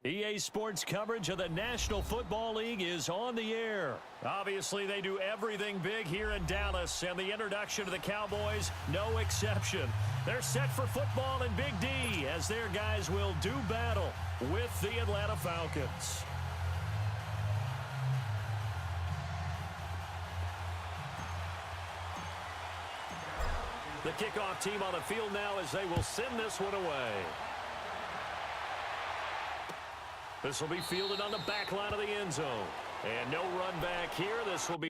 EA Sports coverage of the National Football League is on the air. Obviously, they do everything big here in Dallas, and the introduction to the Cowboys, no exception. They're set for football in Big D as their guys will do battle with the Atlanta Falcons. The kickoff team on the field now as they will send this one away. This will be fielded on the back line of the end zone. And no run back here. This will be...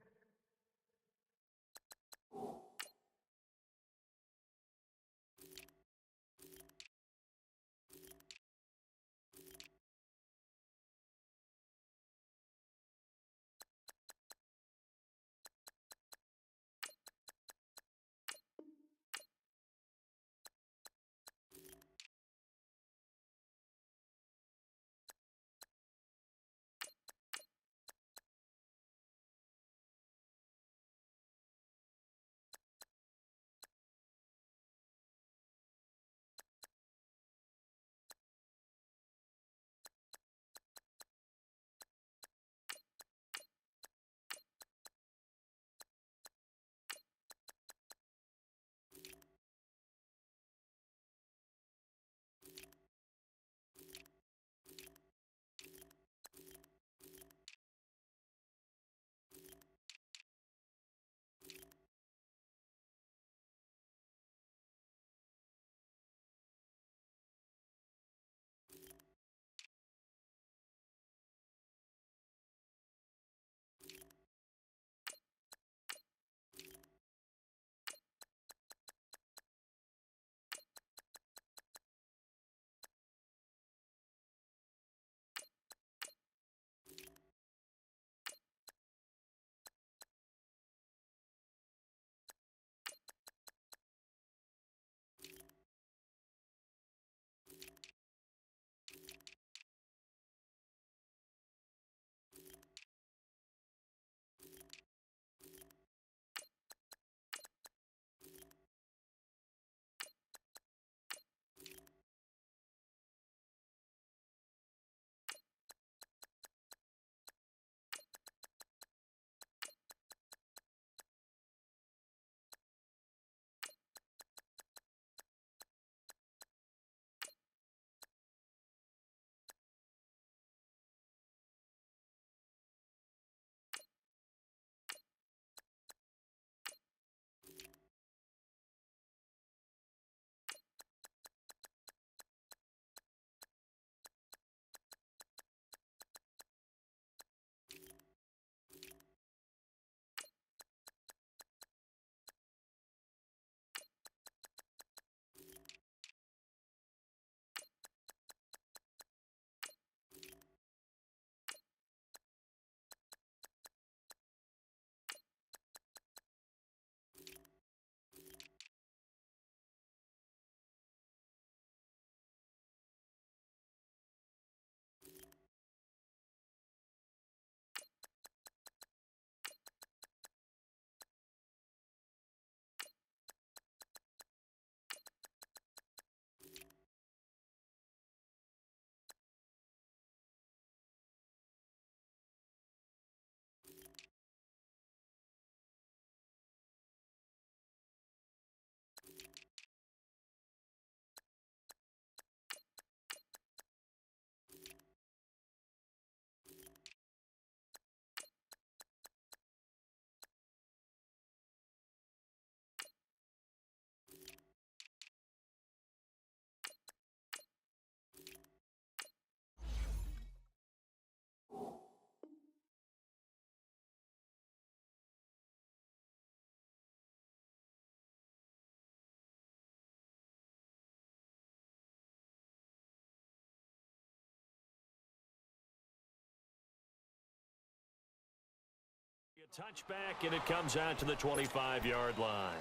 A touchback, and it comes out to the 25-yard line.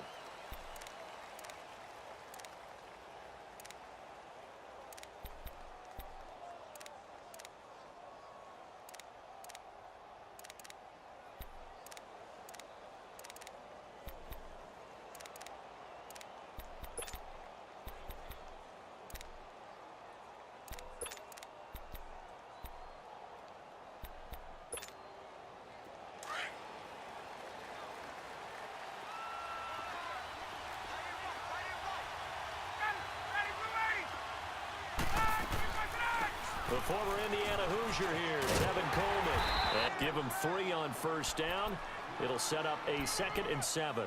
The former Indiana Hoosier here, Tevin Coleman. And give him 3 on first down. It'll set up a 2nd and 7.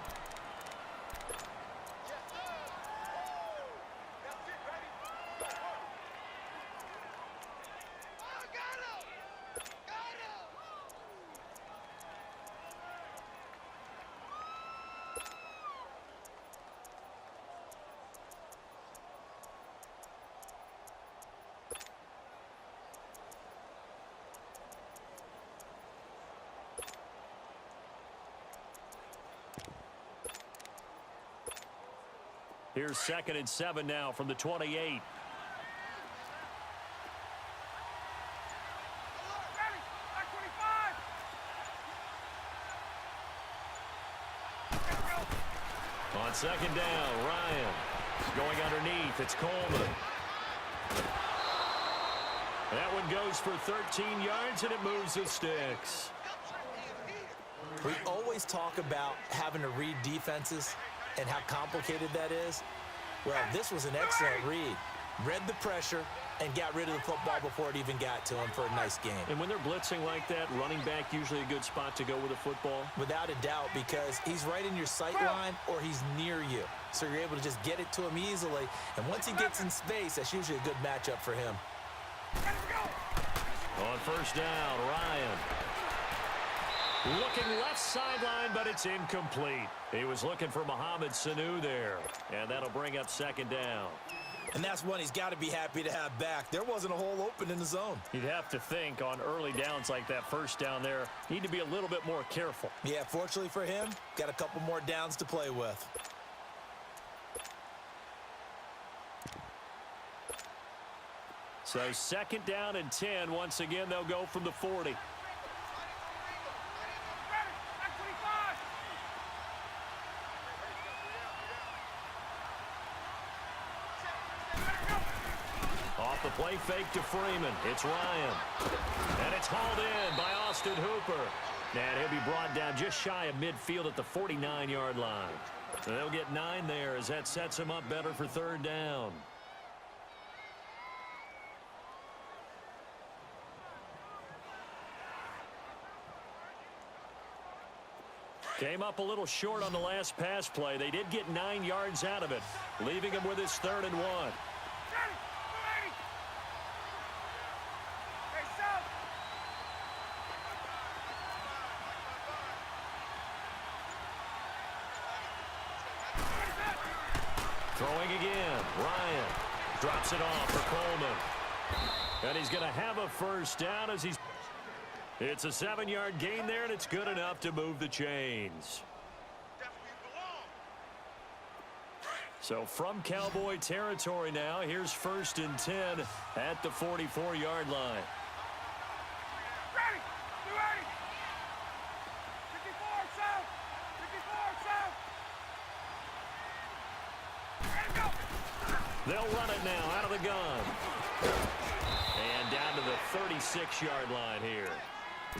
Here's 2nd and 7 now from the 28. On 2nd down, Ryan. Going underneath, it's Coleman. That one goes for 13 yards, and it moves the sticks. We always talk about having to read defenses and how complicated that is. Well, this was an excellent read. Read the pressure and got rid of the football before it even got to him for a nice game. And when they're blitzing like that, running back usually a good spot to go with a football? Without a doubt, because he's right in your sight line or he's near you. So you're able to just get it to him easily. And once he gets in space, that's usually a good matchup for him. On first down, Ryan. Looking left sideline, but it's incomplete. He was looking for Mohamed Sanu there. And that'll bring up 2nd down. And that's one he's got to be happy to have back. There wasn't a hole open in the zone. You'd have to think on early downs like that first down there, need to be a little bit more careful. Yeah, fortunately for him, got a couple more downs to play with. So 2nd down and 10. Once again, they'll go from the 40. Off the play fake to Freeman. It's Ryan. And it's hauled in by Austin Hooper. And he'll be brought down just shy of midfield at the 49-yard line. So they'll get 9 there as that sets him up better for 3rd down. Came up a little short on the last pass play. They did get 9 yards out of it, leaving him with his 3rd and 1. Throwing again, Ryan drops it off for Coleman. And he's going to have a first down as he's... It's a 7-yard gain there, and it's good enough to move the chains. So from Cowboy territory now, here's 1st and 10 at the 44-yard line. They'll run it now out of the gun. And down to the 36-yard line here.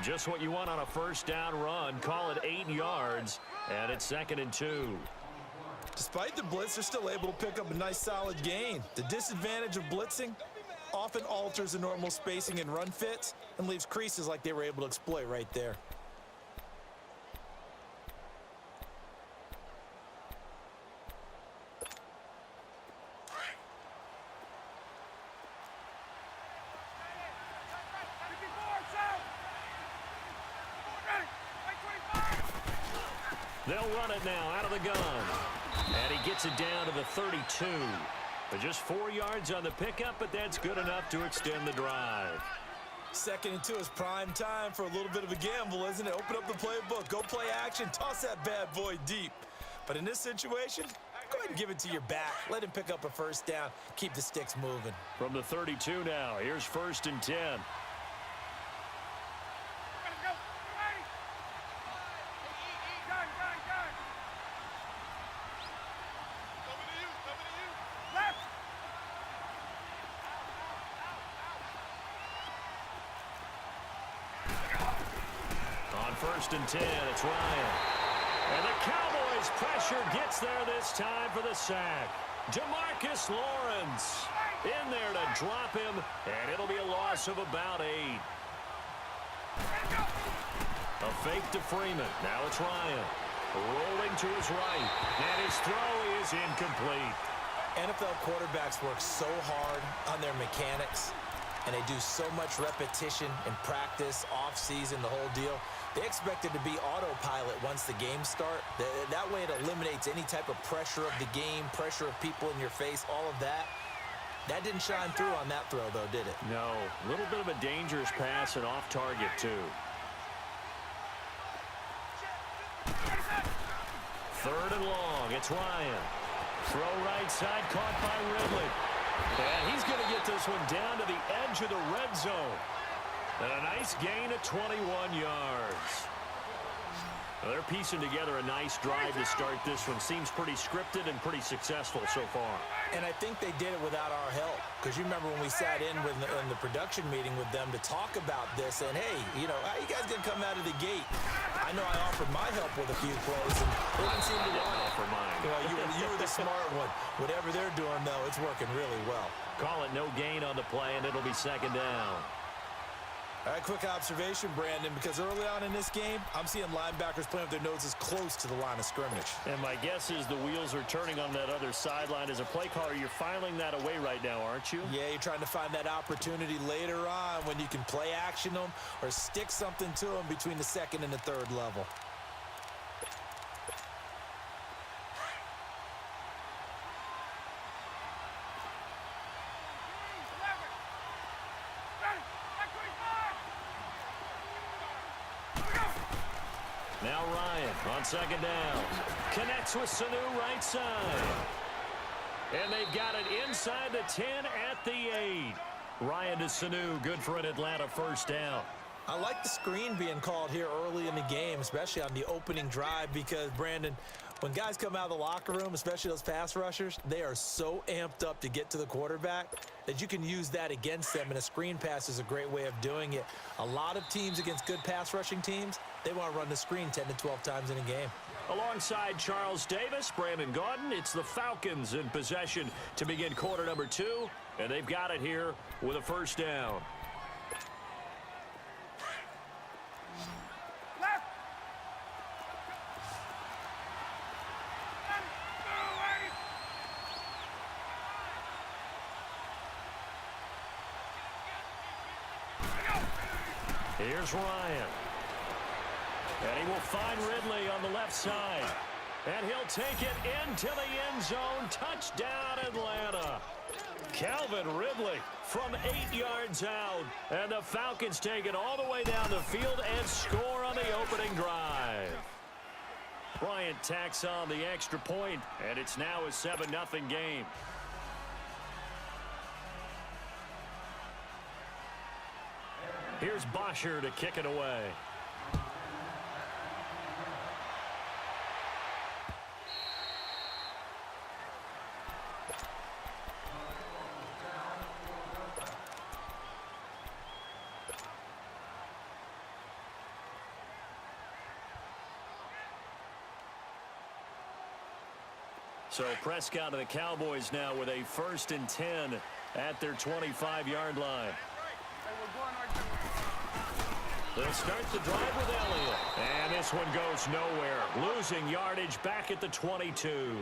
Just what you want on a first down run. Call it 8 yards, and it's 2nd and 2. Despite the blitz, they're still able to pick up a nice solid gain. The disadvantage of blitzing often alters the normal spacing and run fits and leaves creases like they were able to exploit right there. They'll run it now out of the gun. And he gets it down to the 32. But just 4 yards on the pickup, but that's good enough to extend the drive. 2nd and 2 is prime time for a little bit of a gamble, isn't it? Open up the playbook, go play action, toss that bad boy deep. But in this situation, go ahead and give it to your back. Let him pick up a first down, keep the sticks moving. From the 32 now, here's 1st and 10. On 1st and 10, it's Ryan. And the Cowboys' pressure gets there this time for the sack. DeMarcus Lawrence. In there to drop him, and it'll be a loss of about 8. A fake to Freeman. Now it's Ryan. Rolling to his right. And his throw is incomplete. NFL quarterbacks work so hard on their mechanics, and they do so much repetition in practice, off-season, the whole deal. They expect it to be autopilot once the games start. That way it eliminates any type of pressure of the game, pressure of people in your face, all of that. That didn't shine through on that throw, though, did it? No. A little bit of a dangerous pass and off target, too. Third and long. It's Ryan. Throw right side, caught by Ridley. And he's going to get this one down to the edge of the red zone. And a nice gain of 21 yards. Well, they're piecing together a nice drive to start this one. Seems pretty scripted and pretty successful so far. And I think they did it without our help. Because you remember when we sat in the production meeting with them to talk about this. And, hey, you know, how you guys going to come out of the gate? I know I offered my help with a few plays, and they didn't seem to want it. For mine. Well, you were the smart one. Whatever they're doing, though, it's working really well. Call it no gain on the play, and it'll be second down. All right, quick observation, Brandon, because early on in this game, I'm seeing linebackers playing with their noses close to the line of scrimmage. And my guess is the wheels are turning on that other sideline. As a play caller, you're filing that away right now, aren't you? Yeah, you're trying to find that opportunity later on when you can play action them or stick something to them between the second and the third level. Now Ryan on second down. Connects with Sanu right side. And they've got it inside the 10 at the 8. Ryan to Sanu, good for an Atlanta first down. I like the screen being called here early in the game, especially on the opening drive, because, Brandon, when guys come out of the locker room, especially those pass rushers, they are so amped up to get to the quarterback that you can use that against them, and a screen pass is a great way of doing it. A lot of teams against good pass rushing teams, they want to run the screen 10 to 12 times in a game. Alongside Charles Davis, Brandon Gaudin, it's the Falcons in possession to begin quarter number 2, and they've got it here with a first down. Here's Ryan. And he will find Ridley on the left side. And he'll take it into the end zone. Touchdown, Atlanta. Calvin Ridley from 8 yards out. And the Falcons take it all the way down the field and score on the opening drive. Bryant tacks on the extra point, and it's now a 7-0 game. Here's Bosher to kick it away. So Prescott and the Cowboys now with a 1st and 10 at their 25-yard line. They'll start the drive with Elliott. And this one goes nowhere. Losing yardage back at the 22.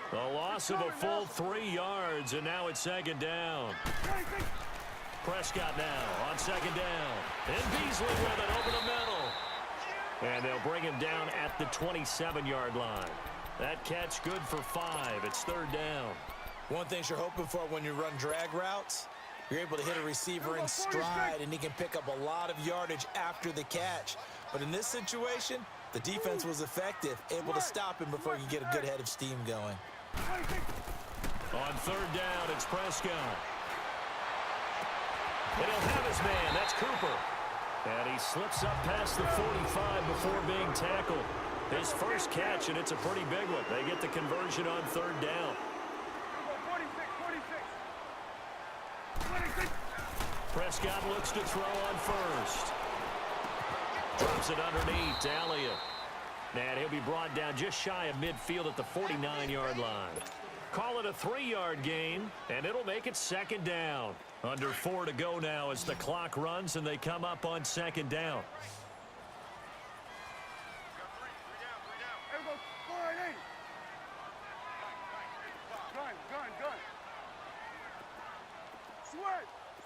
The loss of a full 3 yards, and now it's second down. Prescott now on second down. And Beasley with it over the middle. And they'll bring him down at the 27-yard line. That catch good for 5. It's third down. One thing you're hoping for when you run drag routes, you're able to hit a receiver in stride, and he can pick up a lot of yardage after the catch. But in this situation, the defense was effective, able to stop him before you get a good head of steam going. On third down, it's Prescott. And he'll have his man. That's Cooper. And he slips up past the 45 before being tackled. His first catch, and it's a pretty big one. They get the conversion on third down. Prescott looks to throw on first. Drops it underneath to Elliott. And he'll be brought down just shy of midfield at the 49-yard line. Call it a 3-yard gain, and it'll make it second down. Under 4 to go now as the clock runs, and they come up on second down.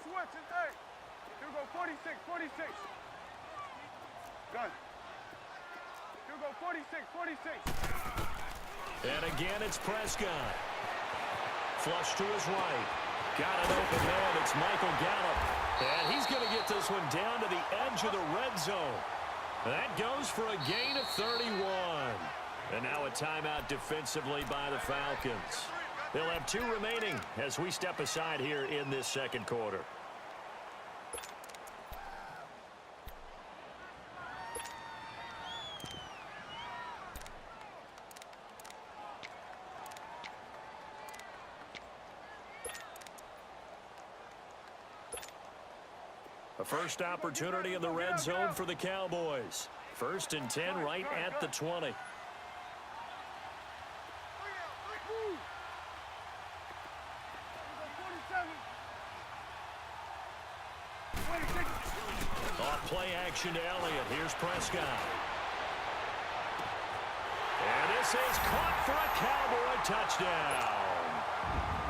Switch it, hey. Here we go, 46, 46. Gun. Here we go, 46, 46. And again, it's Prescott. Flush to his right. Got an open man. It's Michael Gallup. And he's going to get this one down to the edge of the red zone. That goes for a gain of 31. And now a timeout defensively by the Falcons. They'll have 2 remaining as we step aside here in this second quarter. A first opportunity in the red zone for the Cowboys. 1st and 10 right at the 20. Off play action to Elliott. Here's Prescott. And this is caught for a Cowboy touchdown.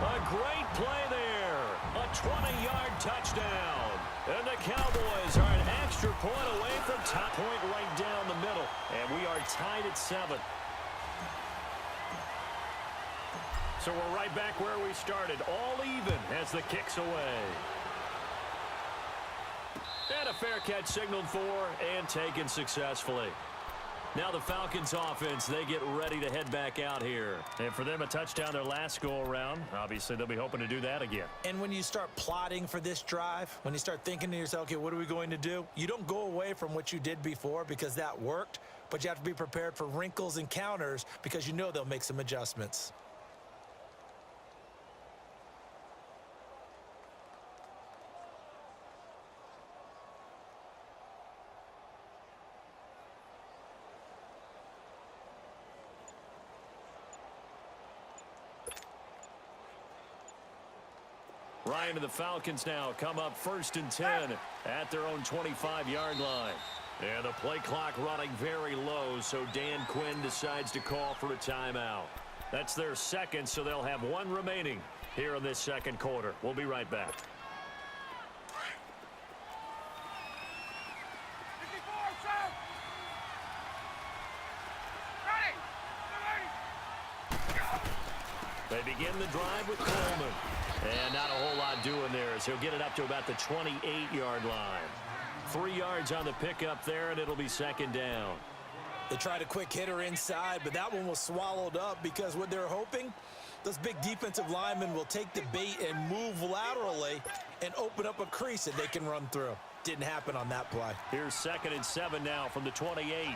A great play there. A 20-yard touchdown. And the Cowboys are an extra point away from top point right down the middle. And we are tied at 7. So we're right back where we started. All even as the kick's away. And a fair catch signaled for and taken successfully. Now the Falcons offense, they get ready to head back out here. And for them, a touchdown their last go-around. Obviously, they'll be hoping to do that again. And when you start plotting for this drive, when you start thinking to yourself, okay, what are we going to do? You don't go away from what you did before because that worked, but you have to be prepared for wrinkles and counters because you know they'll make some adjustments. Ryan and the Falcons now come up 1st and 10 at their own 25-yard line. And the play clock running very low, so Dan Quinn decides to call for a timeout. That's their second, so they'll have 1 remaining here in this second quarter. We'll be right back. They begin the drive with Coleman. And not a whole lot doing there as he'll get it up to about the 28-yard line. 3 yards on the pickup there, and it'll be second down. They tried a quick hitter inside, but that one was swallowed up because what they're hoping, those big defensive linemen will take the bait and move laterally and open up a crease that they can run through. Didn't happen on that play. Here's 2nd and 7 now from the 28.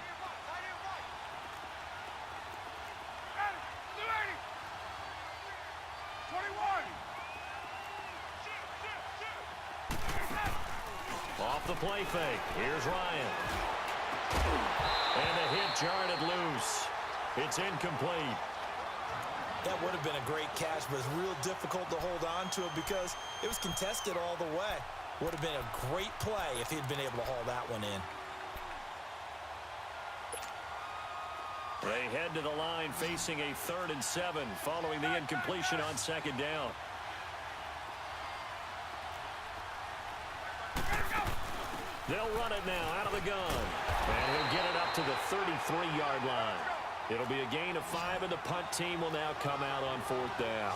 Off the play fake. Here's Ryan. And the hit jarred it loose. It's incomplete. That would have been a great catch, but it's real difficult to hold on to it because it was contested all the way. Would have been a great play if he'd been able to haul that one in. They head to the line facing a 3rd and 7 following the incompletion on second down. They'll run it now out of the gun. And he'll get it up to the 33-yard line. It'll be a gain of 5, and the punt team will now come out on 4th down.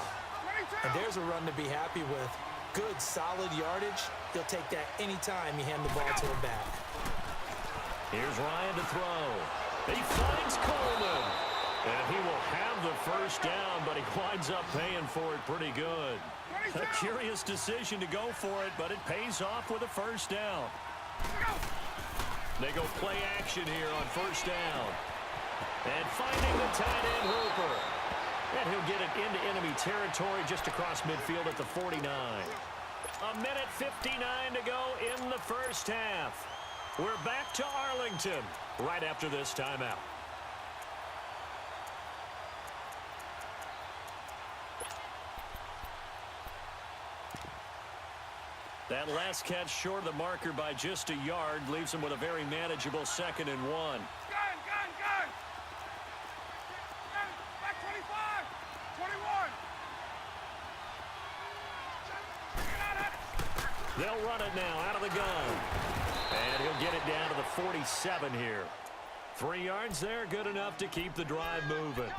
And there's a run to be happy with. Good, solid yardage. He'll take that anytime you hand the ball to him back. Here's Ryan to throw. He finds Coleman. And he will have the first down, but he winds up paying for it pretty good. A curious decision to go for it, but it pays off with a first down. They go play action here on 1st down. And finding the tight end Hooper. And he'll get it into enemy territory just across midfield at the 49. A minute 59 to go in the first half. We're back to Arlington right after this timeout. That last catch short of the marker by just a yard leaves him with a very manageable 2nd and 1. Gun! Back 25! 21! They'll run it now out of the gun. And he'll get it down to the 47 here. 3 yards there, good enough to keep the drive moving.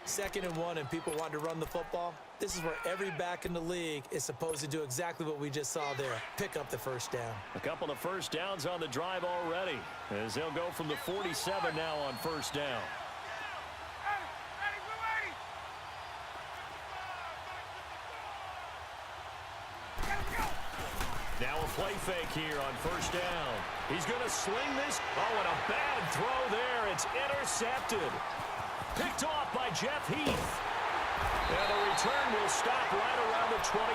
2nd and 1 and people want to run the football. This is where every back in the league is supposed to do exactly what we just saw there. Pick up the first down. A couple of first downs on the drive already, as they'll go from the 47 now on first down. Now a play fake here on first down. He's going to sling this. Oh, and a bad throw there. It's intercepted. Picked off by Jeff Heath. And the return will stop right around the 25.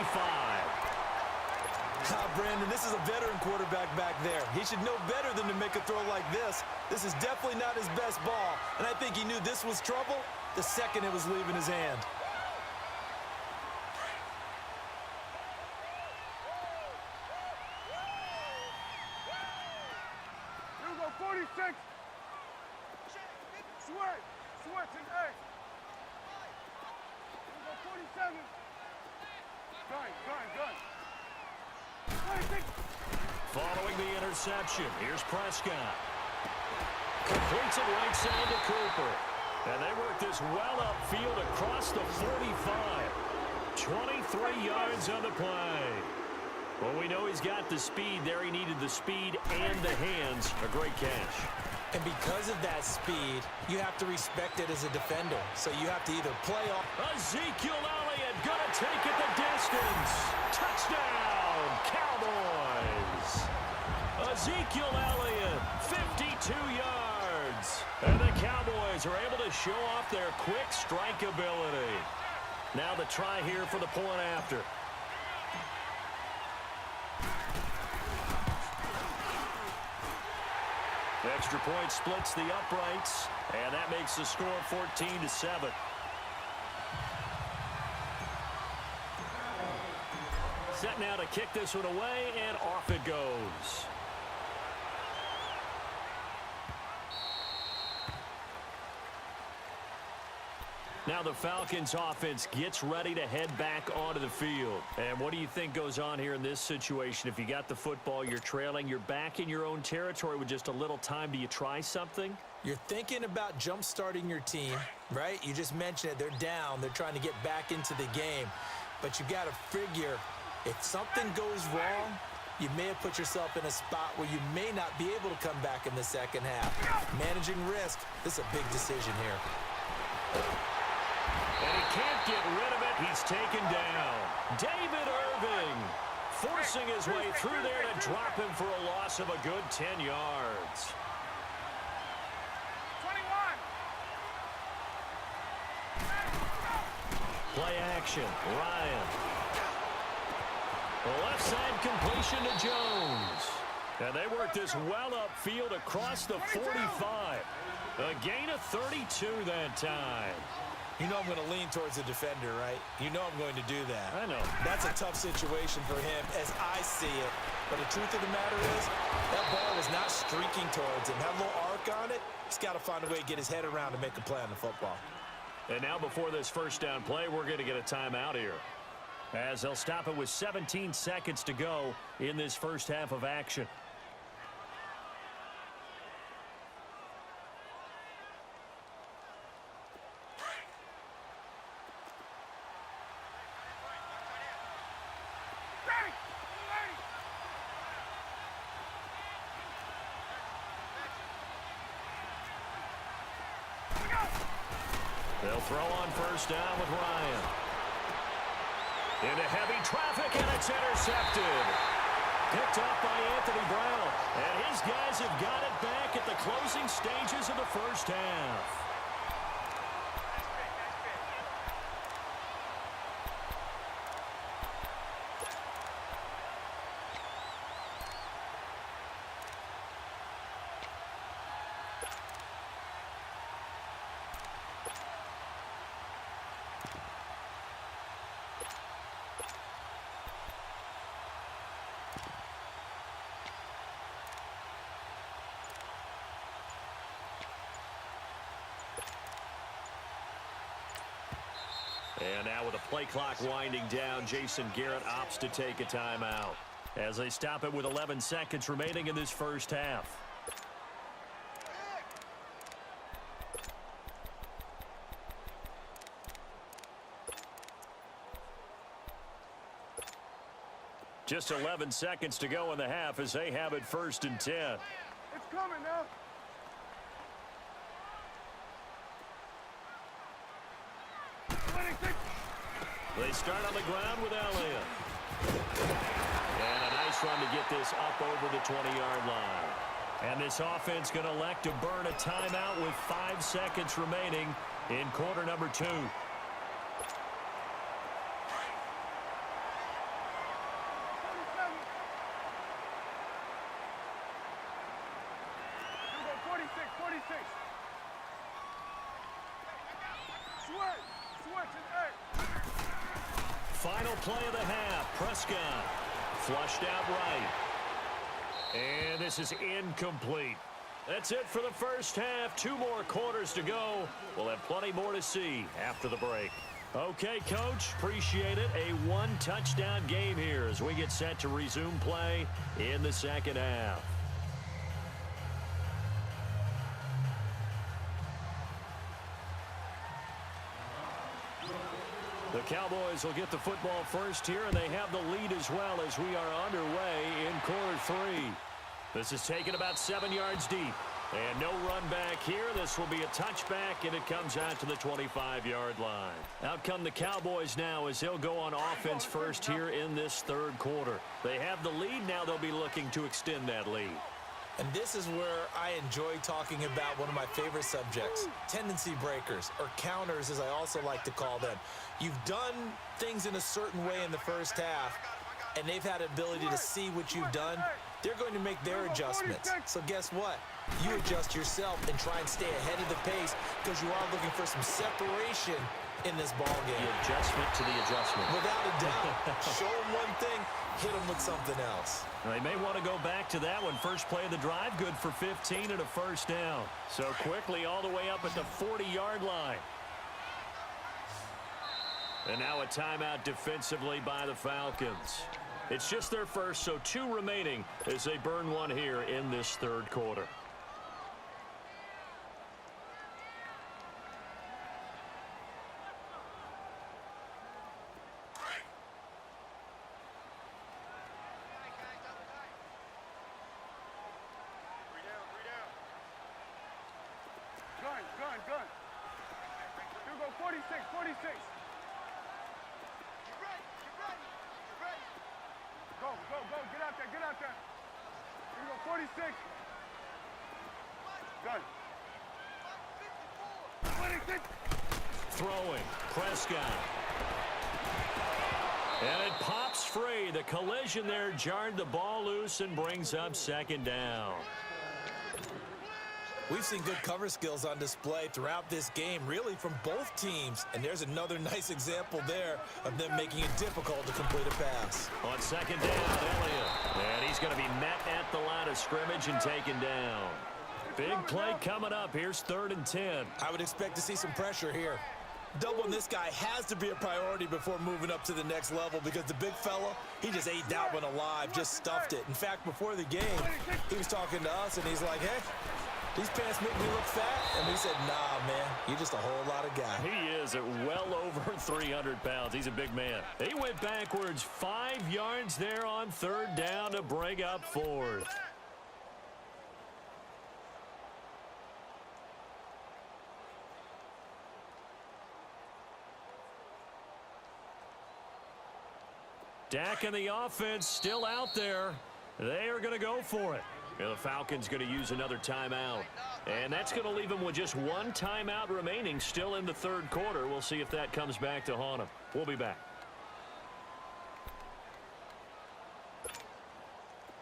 Brandon, this is a veteran quarterback back there. He should know better than to make a throw like this. This is definitely not his best ball, and I think he knew this was trouble the second it was leaving his hand. Here we go, 46. Switch and A. Here we go, 47. Gun. 26. Following the interception, here's Prescott. Completes it right side to Cooper. And they work this well upfield across the 45. 23 yards on the play. Well, we know he's got the speed there. He needed the speed and the hands. A great catch. And because of that speed, you have to respect it as a defender. So you have to either play off. Ezekiel Elliott gonna take it the distance. Touchdown, Cowboys. Ezekiel Elliott, 52 yards. And the Cowboys are able to show off their quick strike ability. Now the try here for the point after. Extra point splits the uprights, and that makes the score 14-7. Set now to kick this one away, and off it goes. Now the Falcons offense gets ready to head back onto the field. And what do you think goes on here in this situation? If you got the football, you're trailing, you're back in your own territory with just a little time. Do you try something? You're thinking about jump-starting your team, right? You just mentioned it. They're down. They're trying to get back into the game. But you got to figure if something goes wrong, you may have put yourself in a spot where you may not be able to come back in the second half. Managing risk, this is a big decision here. And he can't get rid of it. He's taken down. David Irving forcing his way through there to drop him for a loss of a good 10 yards. 21. Play action. Ryan. Left side completion to Jones. And they work this well upfield across the 45. A gain of 32 that time. You know I'm going to lean towards the defender, right? You know I'm going to do that. I know. That's a tough situation for him as I see it. But the truth of the matter is, that ball was not streaking towards him. Had a little arc on it. He's got to find a way to get his head around to make a play on the football. And now before this first down play, we're going to get a timeout here, as they'll stop it with 17 seconds to go in this first half of action. They'll throw on first down with Ryan. Into heavy traffic, and it's intercepted. Picked up by Anthony Brown. And his guys have got it back at the closing stages of the first half. And now with the play clock winding down, Jason Garrett opts to take a timeout as they stop it with 11 seconds remaining in this first half. Just 11 seconds to go in the half as they have it 1st and 10. It's coming now. They start on the ground with Elliott. And a nice run to get this up over the 20-yard line. And this offense going to elect to burn a timeout with 5 seconds remaining in quarter number 2. Final play of the half. Prescott flushed out right. And this is incomplete. That's it for the first half. 2 more quarters to go. We'll have plenty more to see after the break. Okay, Coach, appreciate it. A 1-touchdown game here as we get set to resume play in the second half. The Cowboys will get the football first here, and they have the lead as well as we are underway in quarter 3. This is taken about 7 yards deep. And no run back here. This will be a touchback, and it comes out to the 25-yard line. Out come the Cowboys now as they'll go on offense first here in this third quarter. They have the lead. Now they'll be looking to extend that lead. And this is where I enjoy talking about one of my favorite subjects, tendency breakers, or counters as I also like to call them. You've done things in a certain way in the first half, and they've had the ability to see what you've done. They're going to make their adjustments. So guess what? You adjust yourself and try and stay ahead of the pace because you are looking for some separation in this ball game. The adjustment to the adjustment. Without a doubt. Show them one thing, hit them with something else. They may want to go back to that one. First play of the drive, good for 15 and a first down. So quickly all the way up at the 40-yard line. And now a timeout defensively by the Falcons. It's just their first, so 2 remaining as they burn one here in this third quarter. Gun. Here we go, 46. Go. Get out there. Here we go, 46. Gun. 26. Throwing. Prescott. And it pops free. The collision there jarred the ball loose and brings up second down. We've seen good cover skills on display throughout this game, really from both teams. And there's another nice example there of them making it difficult to complete a pass. On second down, Elliott. And he's going to be met at the line of scrimmage and taken down. Big play coming up. Here's 3rd and 10. I would expect to see some pressure here. Doubling this guy has to be a priority before moving up to the next level because the big fella, he just ate that one alive, just stuffed it. In fact, before the game, he was talking to us, and he's like, hey, these pants make me look fat. And we said, nah, man, you're just a whole lot of guy. He is at well over 300 pounds. He's a big man. He went backwards 5 yards there on 3rd down to bring up 4th. Dak and the offense still out there. They are going to go for it. And the Falcons going to use another timeout. And that's going to leave them with just 1 timeout remaining still in the third quarter. We'll see if that comes back to haunt them. We'll be back.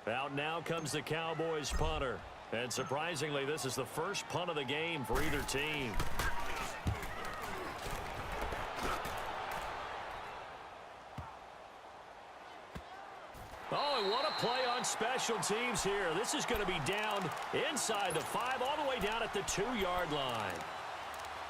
Out now comes the Cowboys punter. And surprisingly, this is the first punt of the game for either team. Oh, and what a play on special teams here. This is going to be down inside the 5, all the way down at the 2-yard line.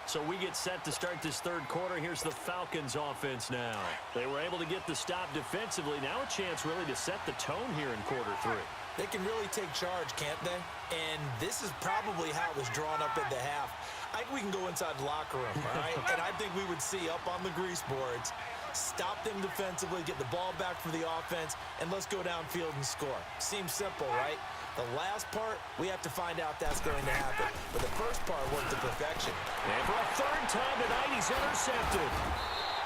So we get set to start this third quarter. Here's the Falcons offense now. They were able to get the stop defensively. Now a chance really to set the tone here in quarter three. They can really take charge, can't they? And this is probably how it was drawn up at the half. I think we can go inside the locker room, all right? And I think we would see up on the grease boards, stop them defensively, get the ball back for the offense, and let's go downfield and score. Seems simple, right? The last part, we have to find out that's going to happen. But the first part worked to perfection. And for a third time tonight, he's intercepted.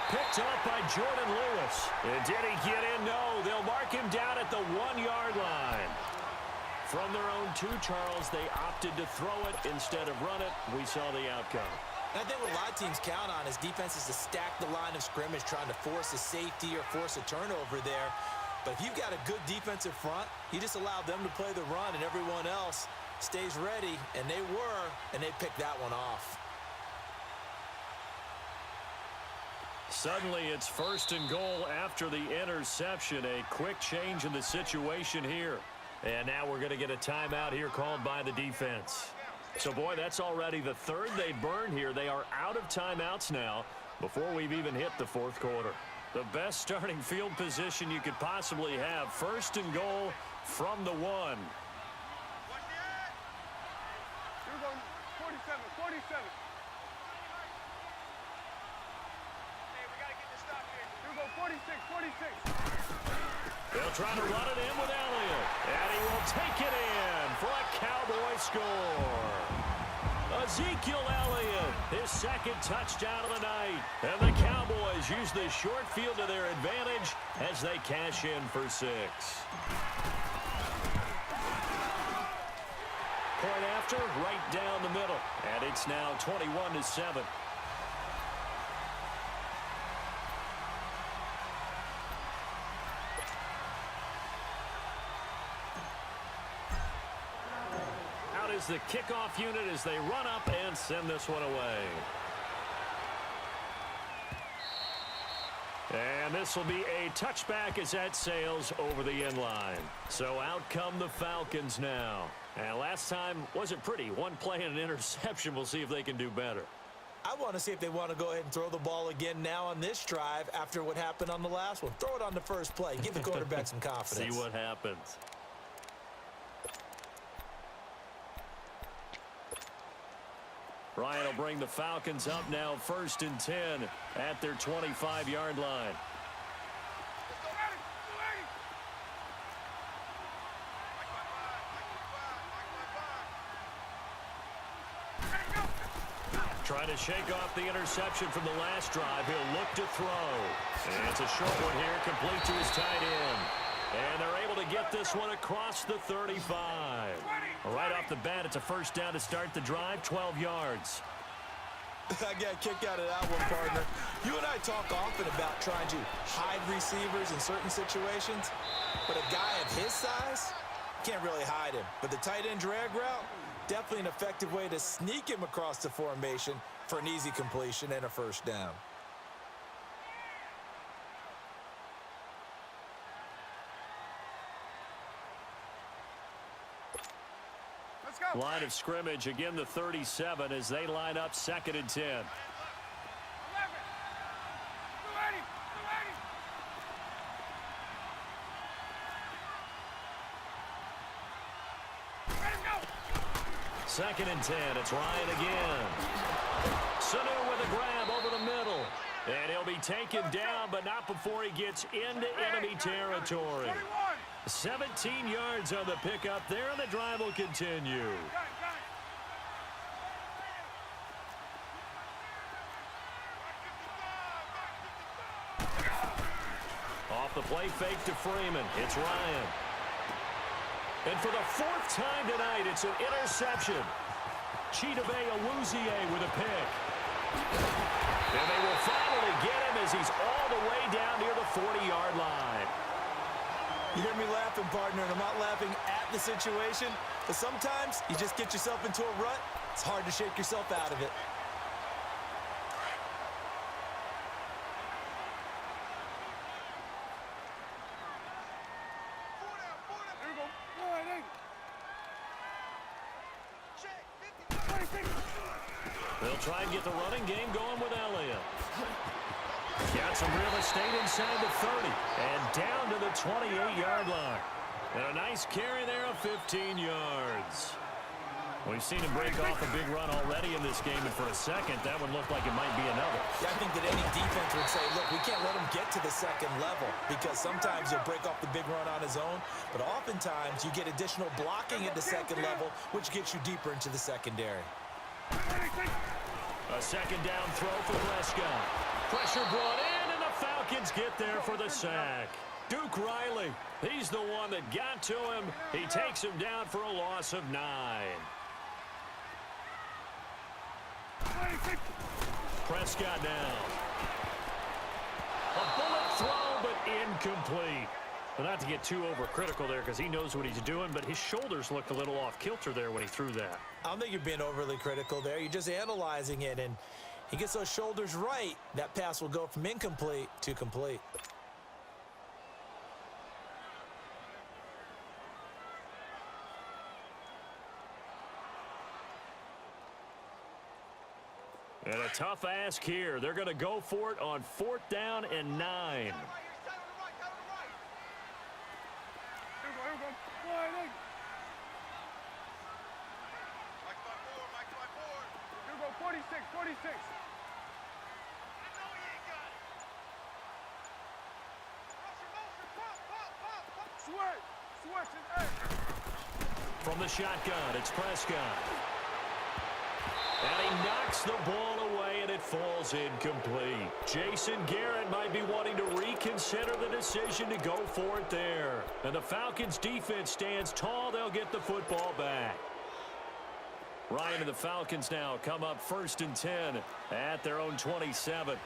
Picked up by Jordan Lewis. And did he get in? No. They'll mark him down at the 1-yard line. From their own 2, Charles, they opted to throw it instead of run it. We saw the outcome. I think what a lot of teams count on is defenses to stack the line of scrimmage, trying to force a safety or force a turnover there. But if you've got a good defensive front, you just allow them to play the run and everyone else stays ready, and they were, and they picked that one off. Suddenly it's 1st and goal after the interception. A quick change in the situation here. And now we're going to get a timeout here called by the defense. So, boy, that's already the third they burned here. They are out of timeouts now before we've even hit the fourth quarter. The best starting field position you could possibly have. 1st and goal from the 1. Here we go, 47, 47. Hey, we got to get this stop here. Here we go, 46, 46. They'll try to run it in with Elliott. And he will take it in for a Cowboy score. Ezekiel Elliott, his second touchdown of the night. And the Cowboys use the short field to their advantage as they cash in for 6. Point after, right down the middle. And it's now 21-7. The kickoff unit as they run up and send this one away. And this will be a touchback as that sails over the end line. So out come the Falcons now. And last time wasn't pretty. One play and an interception. We'll see if they can do better. I want to see if they want to go ahead and throw the ball again now on this drive after what happened on the last one. Throw it on the first play. Give the quarterback some confidence. See what happens. Ryan will bring the Falcons up now 1st and 10 at their 25-yard line. Trying to shake off the interception from the last drive. He'll look to throw. And it's a short one here, complete to his tight end. And they're able to get this one across the 35. Right off the bat, it's a first down to start the drive, 12 yards. I got a kick out of that one, partner. You and I talk often about trying to hide receivers in certain situations, but a guy of his size, can't really hide him. But the tight end drag route, definitely an effective way to sneak him across the formation for an easy completion and a first down. Line of scrimmage, again the 37 as they line up 2nd and 10. 11. 2nd and 10. It's Ryan again. Sanu with a grab over the middle. And he'll be taken down, but not before he gets into enemy territory. 17 yards on the pickup there, and the drive will continue. Off the play fake to Freeman. It's Ryan. And for the 4th time tonight, it's an interception. Chidobe Awuzie with a pick. And they will finally get him as he's all the way down near the 40-yard line. You hear me laughing, partner, and I'm not laughing at the situation, but sometimes you just get yourself into a rut. It's hard to shake yourself out of it. They'll try and get the running game going with Elliott. Got some real estate inside the 30 and down to the 28-yard line. And a nice carry there of 15 yards. We've seen him break off a big run already in this game, and for a second, that one looked like it might be another. Yeah, I think that any defense would say, look, we can't let him get to the second level because sometimes he'll break off the big run on his own, but oftentimes you get additional blocking at the second level, which gets you deeper into the secondary. A second down throw for Prescott. Pressure brought in, and the Falcons get there for the sack. Duke Riley, he's the one that got to him. He takes him down for a loss of 9. Prescott now. A bullet throw, but incomplete. Well, not to get too overcritical there because he knows what he's doing, but his shoulders looked a little off kilter there when he threw that. I don't think you're being overly critical there. You're just analyzing it, and he gets those shoulders right. That pass will go from incomplete to complete. And a tough ask here. They're going to go for it on 4th down and 9. From the shotgun, it's Prescott. And he knocks the ball away, and it falls incomplete. Jason Garrett might be wanting to reconsider the decision to go for it there. And the Falcons' defense stands tall. They'll get the football back. Ryan and the Falcons now come up 1st and 10 at their own 27.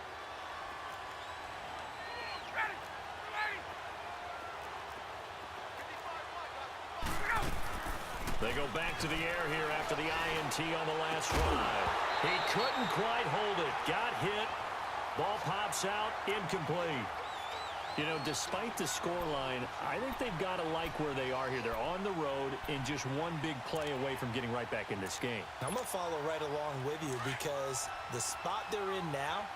They go back to the air here after the INT on the last drive. He couldn't quite hold it. Got hit. Ball pops out. Incomplete. You know, despite the scoreline, I think they've got to like where they are here. They're on the road and just one big play away from getting right back in this game. I'm going to follow right along with you because the spot they're in now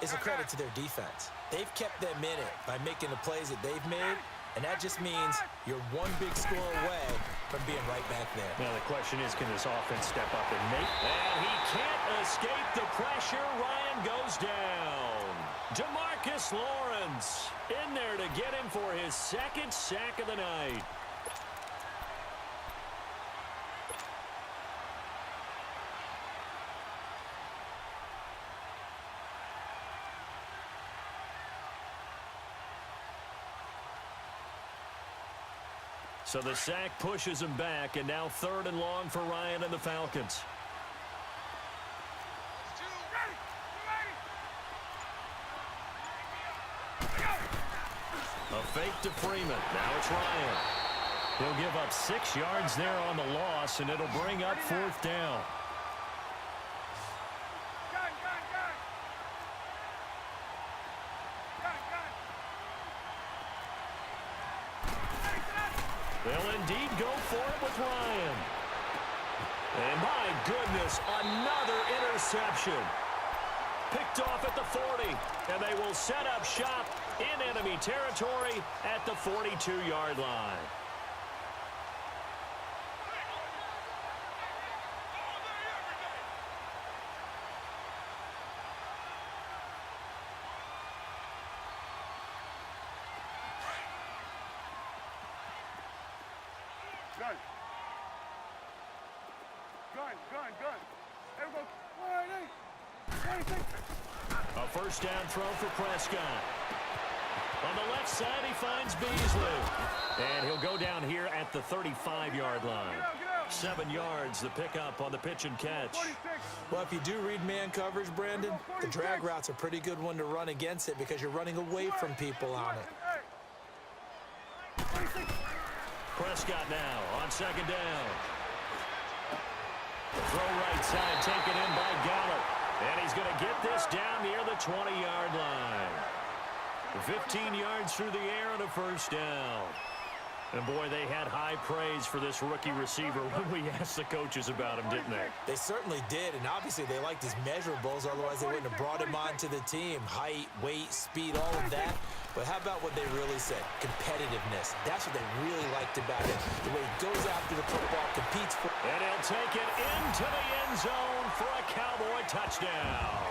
is a credit to their defense. They've kept them in it by making the plays that they've made, and that just means you're one big score away from being right back there. Now the question is, can this offense step up and make? And he can't escape the pressure. Ryan goes down. DeMarcus Lawrence in there to get him for his 2nd sack of the night. So the sack pushes him back, and now 3rd and long for Ryan and the Falcons. A fake to Freeman. Now it's Ryan. He'll give up 6 yards there on the loss, and it'll bring up 4th down. They'll indeed go for it with Ryan. And my goodness, another interception. Picked off at the 40, and they will set up shop in enemy territory at the 42-yard line. Gun. There we go. A 1st down throw for Prescott. On the left side, he finds Beasley. And he'll go down here at the 35-yard line. 7 yards, the pickup on the pitch and catch. Well, if you do read man coverage, Brandon, the drag route's a pretty good one to run against it because you're running away from people on it. Prescott now on 2nd down. Throw right side, taken in by Gallup. And he's going to get this down near the 20-yard line. 15 yards through the air and a 1st down. And, boy, they had high praise for this rookie receiver when we asked the coaches about him, didn't they? They certainly did, and obviously they liked his measurables, otherwise they wouldn't have brought him onto the team. Height, weight, speed, all of that. But how about what they really said? Competitiveness. That's what they really liked about him. The way he goes after the football, competes for... And he'll take it into the end zone for a Cowboy touchdown.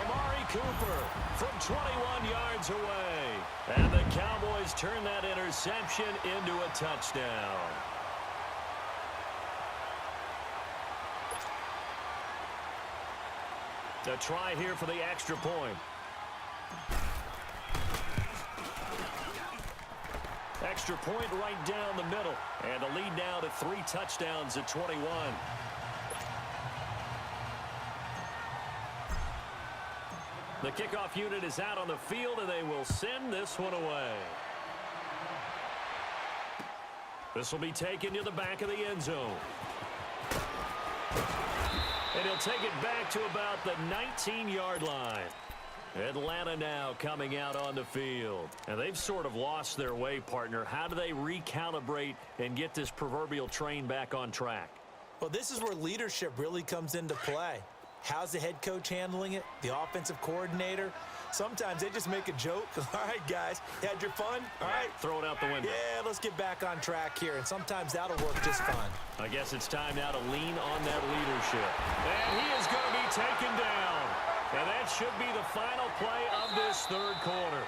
Amari Cooper from 21 yards away. And the Cowboys turn that interception into a touchdown. A try here for the extra point. Extra point right down the middle. And the lead now to 3 touchdowns at 21. The kickoff unit is out on the field, and they will send this one away. This will be taken to the back of the end zone. And he'll take it back to about the 19-yard line. Atlanta now coming out on the field. And they've sort of lost their way, partner. How do they recalibrate and get this proverbial train back on track? Well, this is where leadership really comes into play. How's the head coach handling it? The offensive coordinator? Sometimes they just make a joke. All right, guys, had your fun? All right. Throw it out the window. Yeah, let's get back on track here. And sometimes that'll work just fine. I guess it's time now to lean on that leadership. And he is going to be taken down. And that should be the final play of this third quarter.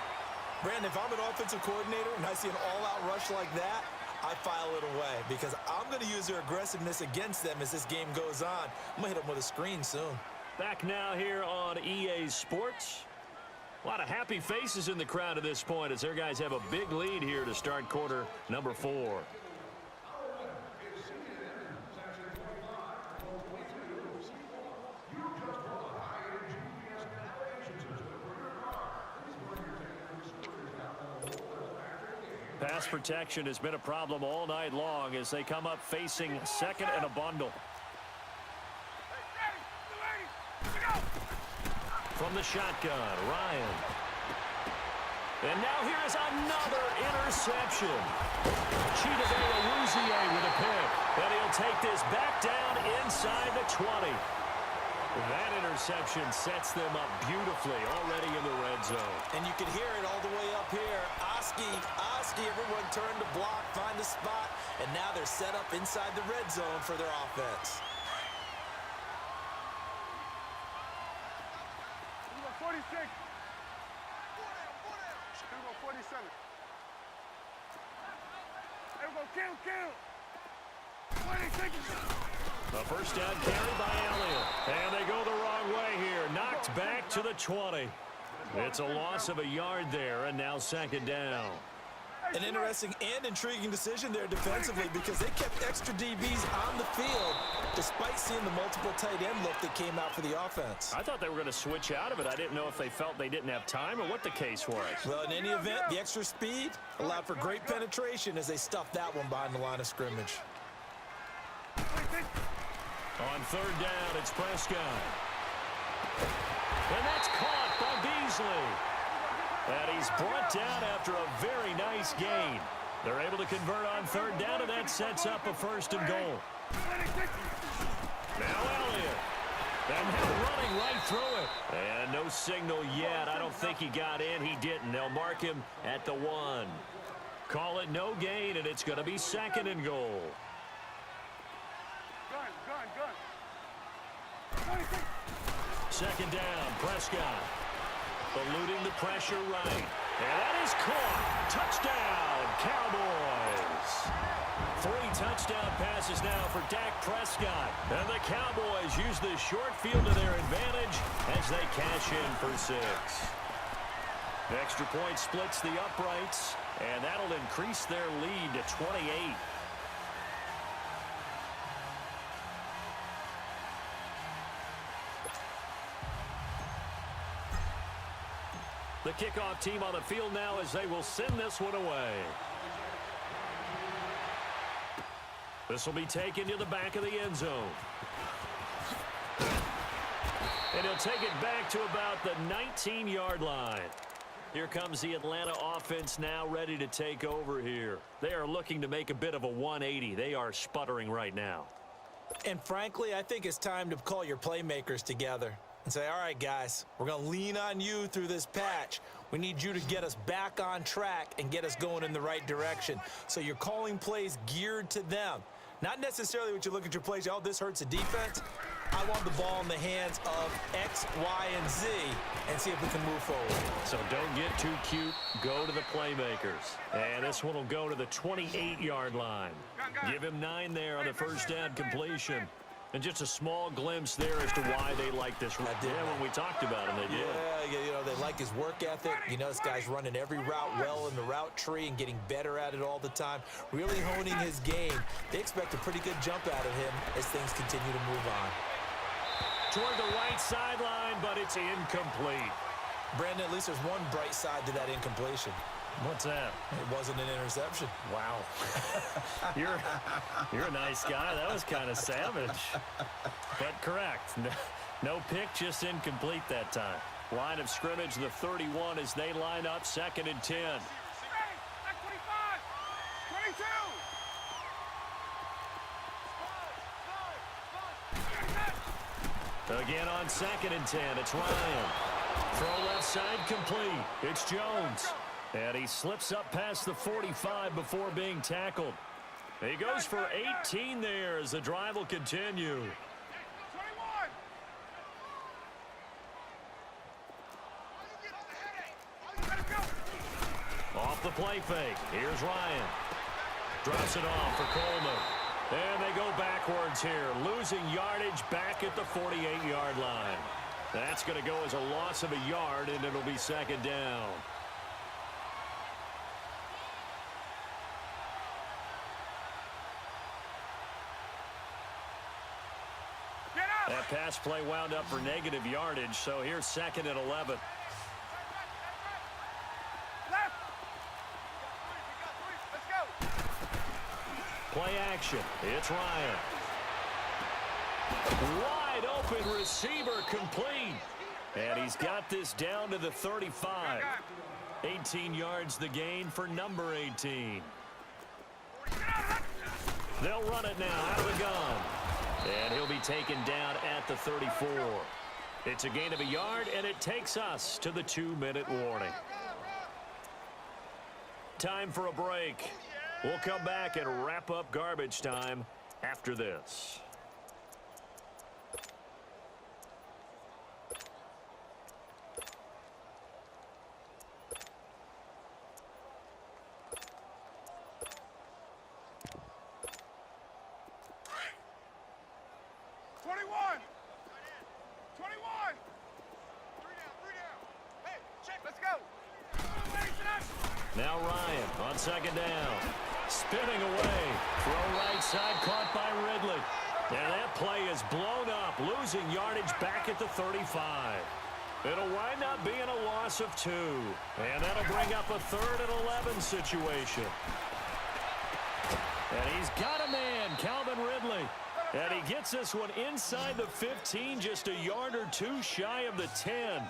Brandon, if I'm an offensive coordinator and I see an all-out rush like that, I file it away because I'm going to use their aggressiveness against them as this game goes on. I'm going to hit them with a screen soon. Back now here on EA Sports. A lot of happy faces in the crowd at this point as their guys have a big lead here to start quarter number 4. Pass protection has been a problem all night long as they come up facing second and a bundle. From the shotgun, Ryan. And now here is another interception. Chidobe Awuzie with a pick. And he'll take this back down inside the 20. That interception sets them up beautifully already in the red zone. And you can hear it all the way up here. Oski, everyone turned to block, find a spot, and now they're set up inside the red zone for their offense. 46. Here we go, 47. Here we go, kill. 26. The first down carry by Elliott. And they go the wrong way here. Knocked back to the 20. It's a loss of a yard there, and now second down. An interesting and intriguing decision there defensively because they kept extra DBs on the field despite seeing the multiple tight end look that came out for the offense. I thought they were going to switch out of it. I didn't know if they felt they didn't have time or what the case was. Well, in any event, the extra speed allowed for great penetration as they stuffed that one behind the line of scrimmage. On third down, it's Prescott. And that's caught by Beasley. And he's brought down after a very nice gain. They're able to convert on third down, and that sets up a first and goal. Now Elliott. And now running right through it. And no signal yet. I don't think he got in. He didn't. They'll mark him at the 1. Call it no gain, and it's going to be second and goal. Gun. 26. Second down, Prescott. Eluding the pressure right. And that is caught. Touchdown, Cowboys. 3 touchdown passes now for Dak Prescott. And the Cowboys use the short field to their advantage as they cash in for 6. Extra point splits the uprights, and that'll increase their lead to 28. The kickoff team on the field now as they will send this one away. This will be taken to the back of the end zone. And he'll take it back to about the 19-yard line. Here comes the Atlanta offense now ready to take over here. They are looking to make a bit of a 180. They are sputtering right now. And frankly, I think it's time to call your playmakers together and say, all right, guys, we're going to lean on you through this patch. We need you to get us back on track and get us going in the right direction. So you're calling plays geared to them. Not necessarily what you look at your plays, oh, this hurts the defense. I want the ball in the hands of X, Y, and Z and see if we can move forward. So don't get too cute. Go to the playmakers. And this one will go to the 28-yard line. Give him 9 there on the first down completion. And just a small glimpse there as to why they like this. Yeah, when we talked about him, they did. Yeah, you know, they like his work ethic. You know, this guy's running every route well in the route tree and getting better at it all the time. Really honing his game. They expect a pretty good jump out of him as things continue to move on. Toward the right sideline, but it's incomplete. Brandon, at least there's one bright side to that incompletion. What's that? It wasn't an interception. Wow. You're a nice guy. That was kind of savage. But correct. No pick, just incomplete that time. Line of scrimmage, the 31 as they line up, 2nd and 10. 25, 22. Again on 2nd and 10, it's Ryan. Throw left side complete. It's Jones. And he slips up past the 45 before being tackled. He goes for 18 there as the drive will continue. 21. Off the play fake. Here's Ryan. Drops it off for Coleman. And they go backwards here, losing yardage back at the 48-yard line. That's going to go as a loss of a yard, and it'll be 2nd down. That pass play wound up for negative yardage, so here's 2nd and 11. Play action. It's Ryan. Wide open receiver complete. And he's got this down to the 35. 18 yards the gain for number 18. They'll run it now out of the gun. And he'll be taken down at the 34. It's a gain of a yard, and it takes us to the 2-minute warning. Time for a break. We'll come back and wrap up garbage time after this. Now Ryan on 2nd down. Spinning away. Throw right side caught by Ridley. And that play is blown up, losing yardage back at the 35. It'll wind up being a loss of 2. And that'll bring up a 3rd and 11 situation. And he's got a man, Calvin Ridley. And he gets this one inside the 15, just a yard or 2 shy of the 10.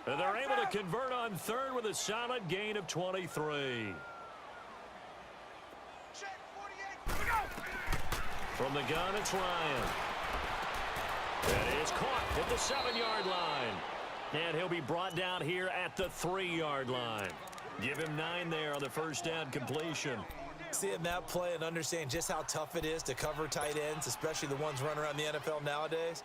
And they're able to convert on 3rd with a solid gain of 23. From the gun, it's Ryan. And it's caught at the 7-yard line. And he'll be brought down here at the 3-yard line. Give him 9 there on the first down completion. Seeing that play and understand just how tough it is to cover tight ends, especially the ones running around the NFL nowadays,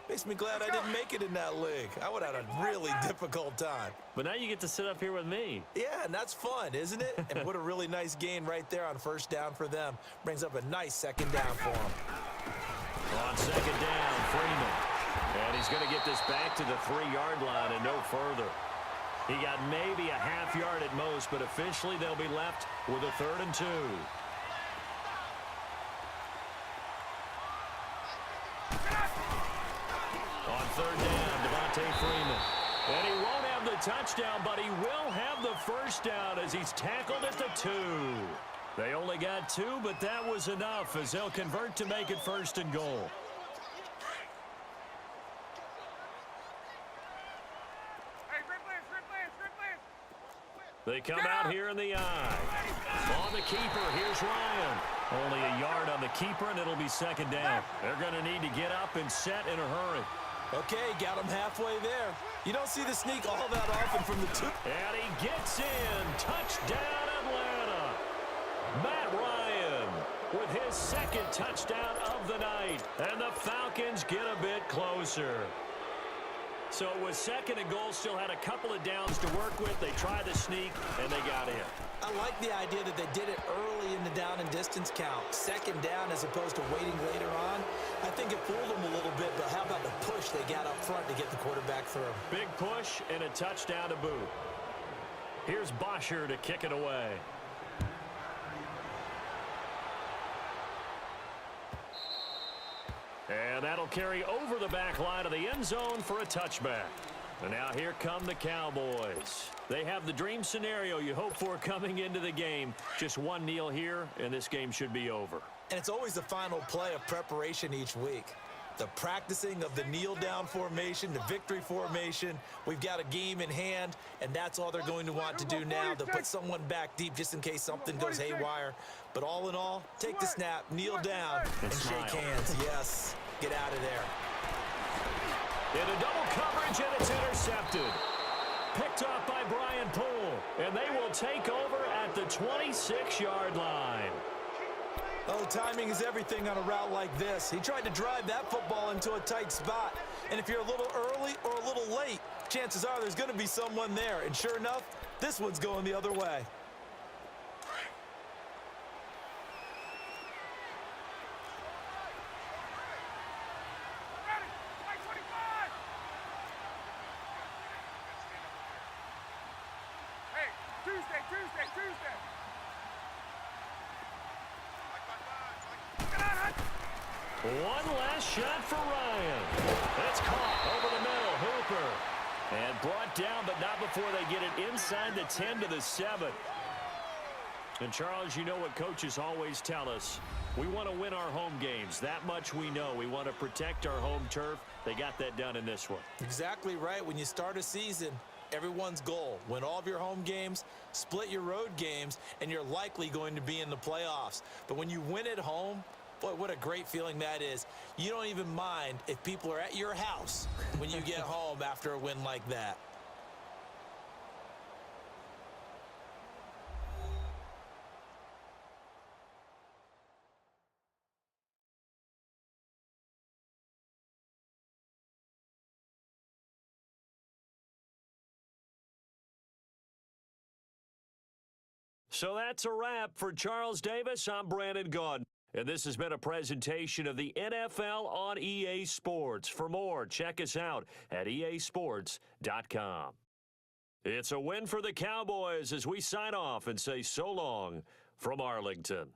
makes me glad I didn't make it in that league. I would have had a really difficult time. But now you get to sit up here with me. Yeah, and that's fun, isn't it? And what a really nice gain right there on first down for them. Brings up a nice 2nd down for them. On 2nd down, Freeman. And he's going to get this back to the 3-yard line and no further. He got maybe a half yard at most, but officially they'll be left with a 3rd and 2. On 3rd down, Devontae Freeman. And he won't have the touchdown, but he will have the first down as he's tackled at the 2. They only got 2, but that was enough as they'll convert to make it 1st and goal. They come out here in the eye. On the keeper, here's Ryan. Only a yard on the keeper, and it'll be second down. They're going to need to get up and set in a hurry. Okay, got him halfway there. You don't see the sneak all that often from the two. And he gets in. Touchdown, Atlanta. Matt Ryan with his second touchdown of the night. And the Falcons get a bit closer. So it was second and goal, still had a couple of downs to work with. They tried the sneak, and they got in. I like the idea that they did it early in the down and distance count. Second down as opposed to waiting later on. I think it fooled them a little bit, but how about the push they got up front to get the quarterback through? Big push and a touchdown to boot. Here's Bosher to kick it away. And that'll carry over the back line of the end zone for a touchback. And now here come the Cowboys. They have the dream scenario you hope for coming into the game. Just one kneel here, and this game should be over. And it's always the final play of preparation each week. The practicing of the kneel-down formation, the victory formation. We've got a game in hand, and that's all they're going to want to do now. They'll put someone back deep just in case something goes haywire. But all in all, take the snap, kneel down, and shake hands. Yes, get out of there. Into double coverage, and it's intercepted. Picked off by Brian Poole, and they will take over at the 26-yard line. Oh, timing is everything on a route like this. He tried to drive that football into a tight spot. And if you're a little early or a little late, chances are there's going to be someone there. And sure enough, this one's going the other way. Tuesday. One last shot for Ryan. It's caught over the middle. Hooper. And brought down, but not before they get it inside the 10 to the 7. And, Charles, you know what coaches always tell us. We want to win our home games. That much we know. We want to protect our home turf. They got that done in this one. Exactly right. When you start a season, everyone's goal, win all of your home games, split your road games, and you're likely going to be in the playoffs. But when you win at home, boy, what a great feeling that is. You don't even mind if people are at your house when you get home after a win like that. So that's a wrap for Charles Davis. I'm Brandon Gaudin. And this has been a presentation of the NFL on EA Sports. For more, check us out at easports.com. It's a win for the Cowboys as we sign off and say so long from Arlington.